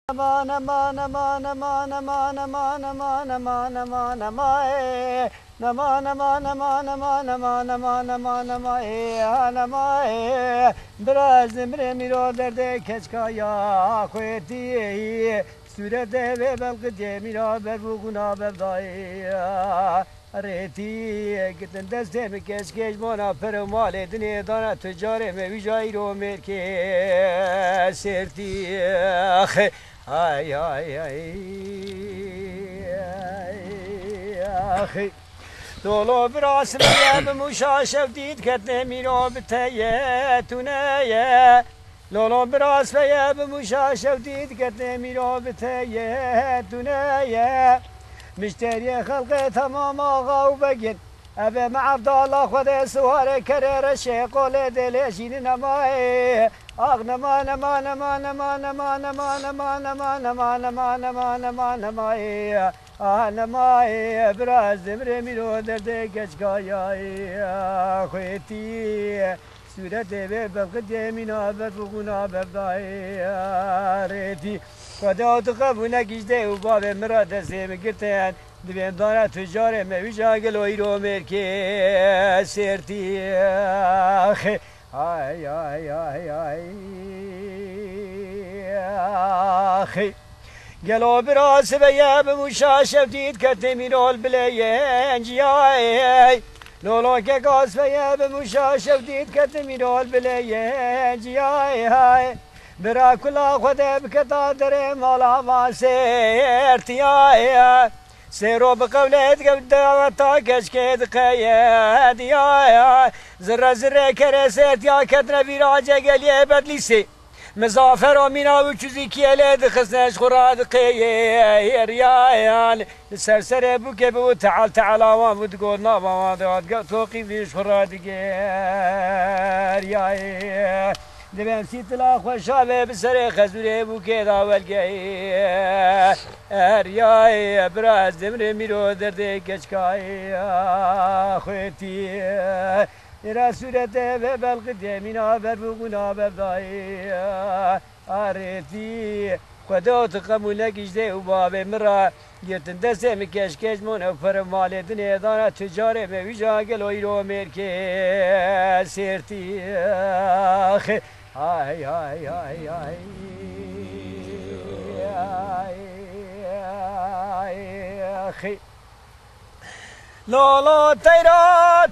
Aman aman aman aman aman aman aman aman aman aman aman aman aman aman aman aman aman aman biraz demre miro derde keçkaya koyeti sürede ve belki demira ber buguna berdaya areti gittin destemi keşkeş mona permal edine dana tücare me vicayro merke serti ay ay ay ay dolu biraz meyve muşaşev dit ketne miro biteye tuneye dolu biraz meyve muşaşev dit ketne miro biteye tuneye مشتري خلقي تمام آغا وبقين أبي مع عبد الله خذ سواري كرير الشيخ ولد ليشين نماي أغ نما نما نما نما نما نما نما نما نما نما نما نما نماي نماي براز دمري ميرو دردي كشكايا خويتي سورتي ببقد يمينا ببقونا ببداي ريتي خدا تو قبول نکشته و باب مراد سیم گرتن دویم دانه تجاره مویجا گلوی رو مرکه سرتی آی آی آی آی گلو براس بیاب مشاشف دید که میرول بلینجی آی لولو که گاز بیاب مشاشف دید که میرول بلینجی آی برا کلا خدا بکتا در مالا واسرتیا سيرو بقولت قبل دعوتا كشكيد قياد يا زر زر كرسيت يا كدنا براجة قليه بدليسي مزافر ومينا وكزي كيلد خسناش خراد قيير يا السرسر بوكبو تعال تعال وام وتقول نابا واد توقي فيش خراد قيير يا دبم سيتلا خوشابه بسر خزوره بوكي داول گي ارياي براز دمر ميرو درد كچكاي خوتي را صورته و بلق دمينا بر بوغنا برداي ارتي خدا تقبل نکشته و باب مرا گرتن دسته مکشکش من فرمال دنیا دانه تجاره به ویجا گلوی رو مرکه سرتی ay ay ay ay ay ay la la tayra